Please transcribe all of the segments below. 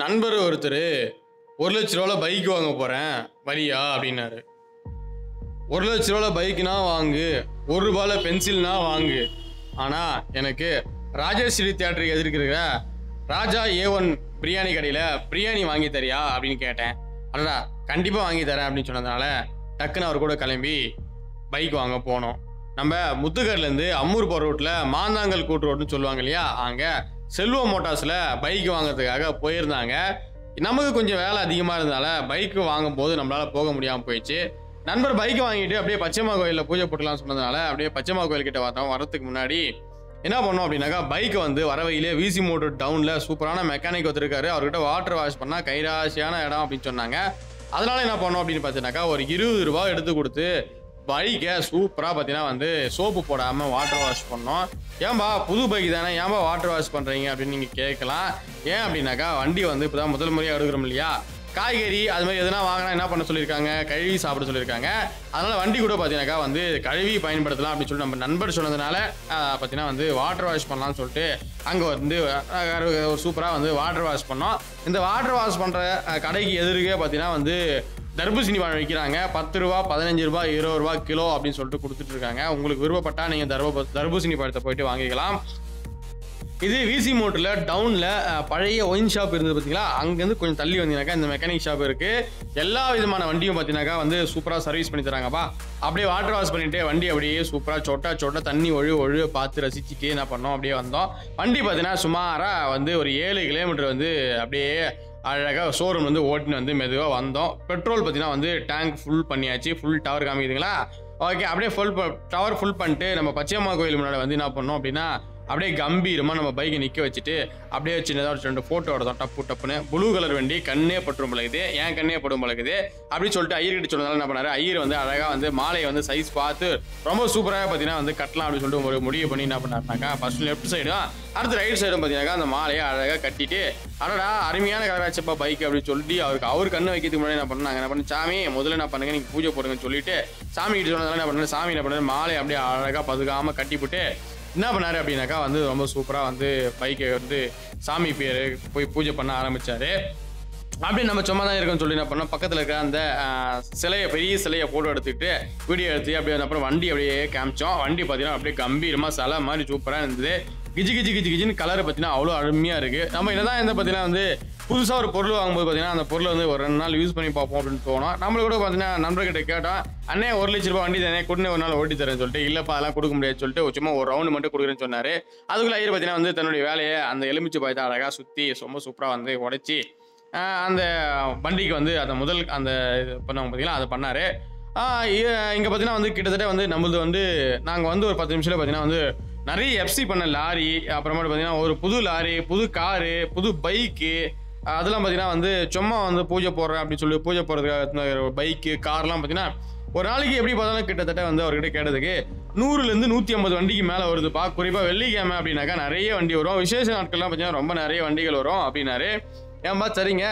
நண்பர் ஒருத்தர் 1,00,000 பைக் வாங்க போகிறேன் வரியா அப்படின்னாரு. 1,00,000 பைக்னா வாங்கு, ₹1 பென்சில்னா வாங்கு. ஆனால் எனக்கு ராஜேஸ்வரி தியேட்டருக்கு எதிர்க்கிற ராஜா A1 பிரியாணி கடையில் பிரியாணி வாங்கி தரியா அப்படின்னு கேட்டேன். அடடா கண்டிப்பாக வாங்கி தரேன் அப்படின்னு சொன்னதுனால டக்குன்னு அவர் கூட கிளம்பி பைக் வாங்க போனோம். நம்ம முத்துக்கர்லேருந்து அம்மூர் போகிற ரோட்டில் மாந்தாங்கல் கூட்டு ரோடுன்னு சொல்லுவாங்க இல்லையா, அங்கே செல்வம் மோட்டார்ஸில் பைக் வாங்கிறதுக்காக போயிருந்தாங்க. நமக்கு கொஞ்சம் வேலை அதிகமாக இருந்ததால பைக்கு வாங்கும்போது நம்மளால் போக முடியாமல் போயிடுச்சு. நண்பர் பைக் வாங்கிட்டு அப்படியே பச்சைமா கோயிலில் பூஜை போட்டுலாம்னு சொன்னதுனால அப்படியே பச்சைமா கோயில்கிட்ட வரதுக்கு முன்னாடி என்ன பண்ணோம் அப்படின்னாக்கா, பைக்கை வந்து வரவையிலே விசி மோட்டர் டவுனில் சூப்பரான மெக்கானிக் வந்துருக்காரு. அவர்கிட்ட வாட்டர் வாஷ் பண்ணால் கைராசியான இடம் அப்படின்னு சொன்னாங்க. அதனால என்ன பண்ணோம் அப்படின்னு பார்த்தீங்கன்னாக்கா, ஒரு ₹20 எடுத்து கொடுத்து பைக்கை சூப்பராக பார்த்தீங்கன்னா வந்து சோப்பு போடாமல் வாட்டர் வாஷ் பண்ணோம். ஏன்பா புது பைக் தானே, ஏன்பா வாட்டர் வாஷ் பண்ணுறீங்க அப்படின்னு நீங்கள் கேட்கலாம். ஏன் அப்படின்னாக்கா, வண்டி வந்து இப்போ தான் முதல் முறையாக எடுக்கிறோம் இல்லையா, காய்கறி அது மாதிரி எதுனா வாங்கினா என்ன பண்ண சொல்லியிருக்காங்க, கழுவி சாப்பிட சொல்லியிருக்காங்க. அதனால் வண்டி கூட பார்த்தீங்கன்னாக்கா வந்து கழுவி பயன்படுத்தலாம் அப்படின்னு சொல்லிட்டு நம்ம நண்பர் சொன்னதுனால பார்த்தீங்கன்னா வந்து வாட்டர் வாஷ் பண்ணலாம்னு சொல்லிட்டு அங்கே வந்து ஒரு சூப்பராக வந்து வாட்டர் வாஷ் பண்ணோம். இந்த வாட்டர் வாஷ் பண்ணுற கடைக்கு எதிர்க்கே பார்த்தீங்கன்னா வந்து தர்பூசணி பழம் விற்கிறாங்க. ₹10, ₹15, ₹20 கிலோ அப்படின்னு சொல்லிட்டு கொடுத்துட்ருக்காங்க. உங்களுக்கு விருப்பப்பட்டால் நீங்கள் தர்பூசணி பழத்தை போயிட்டு வாங்கிக்கலாம். இது விசி மோட்டரில் டவுனில் பழைய ஒயின் ஷாப் இருந்தது பார்த்தீங்களா, அங்கேருந்து கொஞ்சம் தள்ளி வந்தீங்கன்னாக்கா இந்த மெக்கானிக் ஷாப் இருக்குது. எல்லா விதமான வண்டியும் பார்த்தீங்கன்னாக்கா வந்து சூப்பராக சர்வீஸ் பண்ணி தராங்கப்பா. அப்படியே வாட்டர் வாஷ் பண்ணிவிட்டு வண்டி அப்படியே சூப்பராக சொட்டா தண்ணி ஒழு பார்த்து ரசிச்சுட்டு என்ன பண்ணோம், அப்படியே வந்தோம். வண்டி பார்த்தீங்கன்னா சுமாராக வந்து ஒரு 7 கிலோமீட்டர் வந்து அப்படியே அழகாக ஷோரூம் வந்து ஓட்டின்னு வந்து மெதுவாக வந்தோம். பெட்ரோல் பார்த்தீங்கன்னா வந்து டேங்க் ஃபுல் பண்ணியாச்சு. ஃபுல் டவர் காமிக்குதுங்களா, ஓகே. அப்படியே டவர் ஃபுல் பண்ணிட்டு நம்ம பச்சையம்மா கோயில் முன்னாடி வந்து என்ன பண்ணோம் அப்படின்னா, அப்படியே கம்பீரமாக நம்ம பைக்கை நிற்க வச்சுட்டு அப்படியே சின்னதாக ஒரு 2 ஃபோட்டோ எடுத்தோம். டப்புன்னு ப்ளூ கலர் வண்டி கண்ணே பற்றும் பழகுது, ஏன் கண்ணே படும் பழகுது அப்படின்னு சொல்லிட்டு ஐயர்கிட்ட சொன்னதால என்ன பண்ணாரு, ஐயர் வந்து அழகாக வந்து மாலையை வந்து சைஸ் பார்த்து ரொம்ப சூப்பராக பார்த்தீங்கன்னா வந்து கட்டலாம் அப்படின்னு சொல்லிட்டு ஒரு முடிவு பண்ணி என்ன பண்ணாருனாக்கா, ஃபர்ஸ்ட் லெஃப்ட் சைடும் அடுத்து ரைட் சைடும் பார்த்தீங்கன்னாக்கா அந்த மாலையை அழகாக கட்டிட்டு, அடடா அருமையான கலராச்சப்பா பைக் அப்படின்னு சொல்லிட்டு அவர் கண்ணு வைக்கிறதுக்கு முன்னாடி என்ன பண்ணாங்க, என்ன பண்ண சாமி முதல்ல என்ன பண்ணுங்க நீங்கள் பூஜை போடுங்கன்னு சொல்லிட்டு சாமி கிட்ட சொன்னதால என்ன பண்ணாரு, சாமி என்ன பண்ணாரு, மாலையை அப்படியே அழகாக பதுக்காமல் கட்டிவிட்டு என்ன பண்ணாரு அப்படின்னாக்கா வந்து ரொம்ப சூப்பராக வந்து பைக்கை வந்து சாமி பேர் போய் பூஜை பண்ண ஆரம்பித்தார். அப்படியே நம்ம சும்மா தான் இருக்கோம்னு சொல்லி என்ன பண்ணோம், பக்கத்தில் இருக்கிற அந்த சிலையை பெரிய சிலையை ஃபோட்டோ எடுத்துக்கிட்டு வீடியோ எடுத்து அப்படியே அப்புறம் வண்டி அப்படியே காமிச்சோம். வண்டி பார்த்தீங்கன்னா அப்படியே கம்பீரமாக சிலை மாதிரி சூப்பராக இருந்தது. கிஜின்னு கலரை பார்த்தீங்கன்னா அவ்வளோ அருமையாக இருக்குது. நம்ம என்னதான் இந்த பார்த்தீங்கன்னா வந்து புதுசாக ஒரு பொருள் வாங்கும்போது பார்த்தீங்கன்னா அந்த பொருளை வந்து ஒரு 2 நாள் யூஸ் பண்ணி பார்ப்போம் அப்படின்னு தோணும். நம்மளுக்கு கூட பார்த்தீங்கன்னா நண்பர்கிட்ட கேட்டோம், அண்ணே ₹1,00,000 வண்டி தானே கொடுன்னு ஒரு நாள் ஓட்டி தரேன்னு சொல்லிட்டு, இல்லைப்பா அதெல்லாம் கொடுக்க முடியாது சொல்லிட்டு சும்மா ஒரு ரவுண்டு மட்டும் கொடுக்குறேன்னு சொன்னார். அதுக்குள்ளே ஐயர் பார்த்தீங்கன்னா வந்து தன்னுடைய வேலையை அந்த எலுமிச்சை பாயத்தை அழகாக சுற்றி ரொம்ப சூப்பராக வந்து உடைச்சி அந்த வண்டிக்கு வந்து அந்த இது பண்ணவங்க பார்த்தீங்கன்னா அதை பண்ணார். இங்கே பார்த்தீங்கன்னா வந்து கிட்டத்தட்ட வந்து நம்மளது வந்து நாங்கள் வந்து ஒரு 10 நிமிஷத்தில் பார்த்தீங்கன்னா வந்து நிறைய எஃப்சி பண்ண லாரி, அப்புறமேட்டு பார்த்தீங்கன்னா ஒரு புது லாரி, புது காரு, புது பைக்கு, அதெல்லாம் பார்த்தீங்கன்னா வந்து சும்மா வந்து பூஜை போடுறேன் அப்படின்னு சொல்லி பூஜை போடுறதுக்காக பைக்கு கார்லாம் பார்த்தீங்கன்னா ஒரு நாளைக்கு எப்படி பார்த்தாலும் கிட்டத்தட்ட வந்து அவர்கிட்ட கேட்டதுக்கு 100லேருந்து 150 வண்டிக்கு மேலே வருதுப்பா. குறிப்பாக வெள்ளிக்கிழமை அப்படின்னாக்கா நிறைய வண்டி வரும், விசேஷ நாட்கள்லாம் பார்த்தீங்கன்னா ரொம்ப நிறைய வண்டிகள் வரும் அப்படின்னாரு. ஏன்பா சரிங்க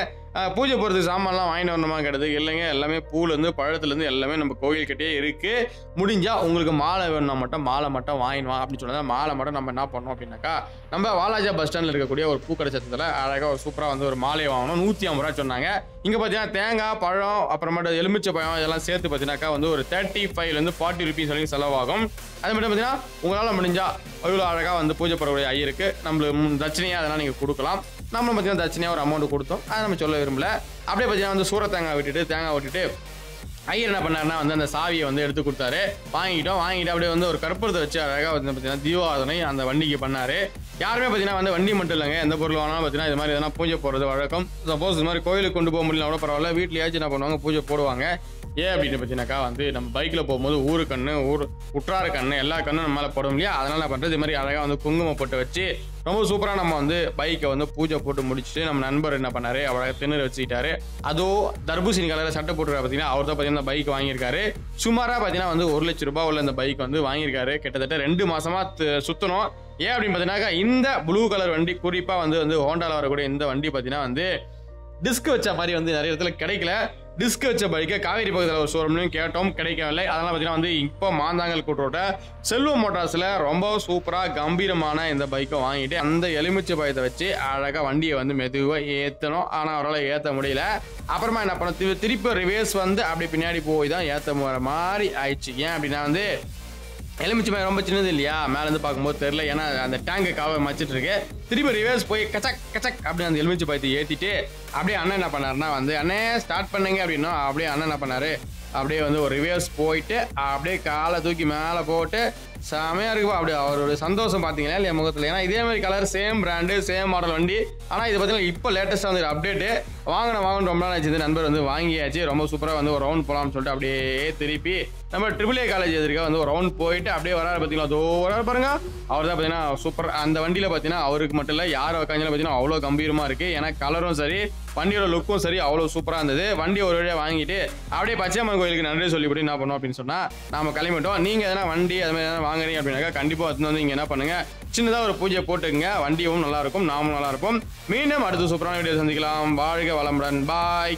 பூஜை போகிறதுக்கு சாமான்லாம் வாங்கிட்டு வரணுமா கேட்டது, இல்லைங்க எல்லாமே பூலேருந்து பழத்துலேருந்து எல்லாமே நம்ம கோயில்கிட்டே இருக்குது, முடிஞ்சால் உங்களுக்கு மாலை வேணும்னா மட்டும் மாலை மட்டும் வாங்கிடுவான் அப்படின்னு சொன்னதான் மாலை மட்டும் நம்ம என்ன பண்ணோம் அப்படின்னாக்கா, நம்ம வாலாஜா பஸ் ஸ்டாண்டில் இருக்கக்கூடிய ஒரு பூக்கடை சத்தத்தில் அழகாக ஒரு சூப்பராக வந்து ஒரு மாலையை வாங்கணும். ₹150 சொன்னாங்க. இங்கே பார்த்தீங்கன்னா தேங்காய் பழம் அப்புறமேட்டு எலுமிச்சை பழம் இதெல்லாம் சேர்த்து பார்த்தீங்கன்னாக்கா வந்து ஒரு ₹35லேருந்து ₹40 வரைக்கும் செலவாகும். அது மட்டும் பார்த்தீங்கன்னா உங்களால் முடிஞ்சால் அவ்வளோ அழகாக வந்து பூஜை போடக்கூடிய ஐயருக்கு நம்மளுக்கு தட்சணையாக அதெல்லாம் நீங்கள் கொடுக்கலாம். நம்ம பார்த்தீங்கன்னா தட்சணையாக ஒரு அமௌண்ட் கொடுத்தோம், அதை நம்ம சொல்ல விரும்பல. அப்படியே பார்த்தீங்கன்னா வந்து தேங்காய் விட்டுட்டு ஐயர் என்ன பண்ணாருன்னா வந்து அந்த சாவியை வந்து எடுத்து கொடுத்தாரு. வாங்கிட்டு அப்படியே வந்து ஒரு கற்பூரத்தை வச்சு அழகாக வந்து பார்த்தீங்கன்னா தீபாவளி அந்த வண்டிக்கு பண்ணார். யாருமே பார்த்தீங்கன்னா வந்து வண்டி மட்டும் இல்லைங்க, எந்த பொருள் வாங்கினாலும் பார்த்தீங்கன்னா இது மாதிரி எதனா பூஜை போடுறது வழக்கம். சப்போஸ் இது மாதிரி கோயிலுக்கு கொண்டு போக முடியல கூட பரவாயில்ல, வீட்லையாச்சும் என்ன பண்ணுவாங்க பூஜை போடுவாங்க. ஏன் அப்படின்னு பார்த்தீங்கன்னாக்கா வந்து நம்ம பைக்கில் போகும்போது உற்றார கண்ணு எல்லா கண்ணும் நம்ம மேலே போடும் இல்லையா, அதனால் என்ன பண்ணுறது இது மாதிரி அழகாக வந்து குங்குமம் போட்டு வச்சு ரொம்ப சூப்பராக நம்ம வந்து பைக்கை வந்து பூஜை போட்டு முடிச்சுட்டு நம்ம நண்பர் என்ன பண்ணார், அவரை திணற வச்சுக்கிட்டாரு. அதுவும் தர்பூசணி கலரில் சட்டை போட்டுருக்கா பார்த்தீங்கன்னா அவர் தான் பார்த்தீங்கன்னா பைக் வாங்கியிருக்காரு. சுமாராக பார்த்தீங்கன்னா வந்து ₹1,00,000 உள்ள இந்த பைக் வந்து வாங்கியிருக்காரு. கிட்டத்தட்ட 2 மாதமாக சுற்றணும். ஏன் அப்படின்னு பார்த்தீங்கன்னாக்கா இந்த ப்ளூ கலர் வண்டி குறிப்பாக வந்து ஹோண்டாவில் வரக்கூடிய இந்த வண்டி பார்த்தீங்கன்னா வந்து டிஸ்க் வச்ச மாதிரி வந்து நிறைய இடத்துல கிடைக்கல. டிஸ்க் வச்ச பைக்கை காவேரி பக்கத்தில் ஒரு ஷோரூம்லையும் கேட்டோம், கிடைக்கவில்லை. அதெல்லாம் பார்த்தீங்கன்னா வந்து இப்போ மாந்தாங்கல் கூட்டோட செல்வம் மோட்டார்ஸில் ரொம்ப சூப்பராக கம்பீரமான இந்த பைக்கை வாங்கிட்டு அந்த எலுமிச்சை பழத்தை வச்சு அழகாக வண்டியை வந்து மெதுவாக ஏற்றணும். ஆனால் அவரால் ஏற்ற முடியல. அப்புறமா என்ன பண்ண திருப்பி ரிவேர்ஸ் வந்து அப்படி பின்னாடி போய் தான் ஏற்ற மாதிரி ஆயிடுச்சு. ஏன் அப்படின்னா வந்து எலுமிச்சை பழம் ரொம்ப சின்னது இல்லையா, மேலேருந்து பார்க்கும்போது தெரியல. ஏன்னா அந்த டேங்கை காவை மச்சிட்டு இருக்கு. திருப்பி ரிவர்ஸ் போய் கச்சக் கச்சக் அப்படி அந்த எலுமிச்சை பழத்தை ஏற்றிட்டு அப்படியே அண்ணன் என்ன பண்ணாருன்னா வந்து அண்ணே ஸ்டார்ட் பண்ணுங்க அப்படின்னா அப்படியே அண்ணன் என்ன பண்ணாரு, அப்படியே வந்து ஒரு ரிவர்ஸ் போயிட்டு அப்படியே காலை தூக்கி மேலே போட்டு செமையாக இருக்குப்பா. அப்படி அவரோட சந்தோஷம் பார்த்தீங்களா இல்லையா முகத்தில். ஏன்னா இதே மாதிரி colour, same brand, same model வண்டி. ஆனால் இது பார்த்தீங்கன்னா இப்போ லேட்டஸ்ட்டாக வந்து அப்டேட்டு வாங்கணும் ரொம்ப நாள் ஆச்சு. நண்பர் வந்து வாங்கியாச்சு. ரொம்ப சூப்பராக வந்து ஒரு ரவுண்ட் போகலாம்னு சொல்லிட்டு அப்படியே திருப்பி நம்ம AAA காலேஜ் எதிர்க்க வந்து ஒரு ரவுண்ட் போயிட்டு அப்படியே வராரு. பார்த்தீங்களா அதோ வராரு பாருங்க. அவர் தான் பார்த்தீங்கன்னா சூப்பர். அந்த வண்டியில் பார்த்தீங்கன்னா அவருக்கு மட்டும் இல்லை, யார் உட்காந்தாலும் பார்த்தீங்கன்னா அவ்வளோ கம்பீரமாக இருக்குது. ஏன்னா கலரும் சரி, வண்டியோட லுக்கும் சரி, அவ்வளோ சூப்பராக இருந்தது. வண்டி ஒரு வழியாக வாங்கிட்டு அப்படியே பச்சையம்மன் கோயிலுக்கு நன்றி சொல்லிவிட்டு என்ன பண்ணோம் அப்படின்னு சொன்னால் நம்ம கிளம்பிட்டோம். நீங்கள் எதனா வண்டி அது மாதிரி எதனா வாங்குறீங்க அப்படின்னாக்கா கண்டிப்பாக வந்து இங்கே என்ன பண்ணுங்க, சின்னதாக ஒரு பூஜை போட்டுங்க. வண்டியும் நல்லா இருக்கும், நாமும் நல்லா இருப்போம். மீண்டும் அடுத்த சூப்பரான வீடியோ சந்திக்கலாம். வாழ்க வளமுடன். பாய்.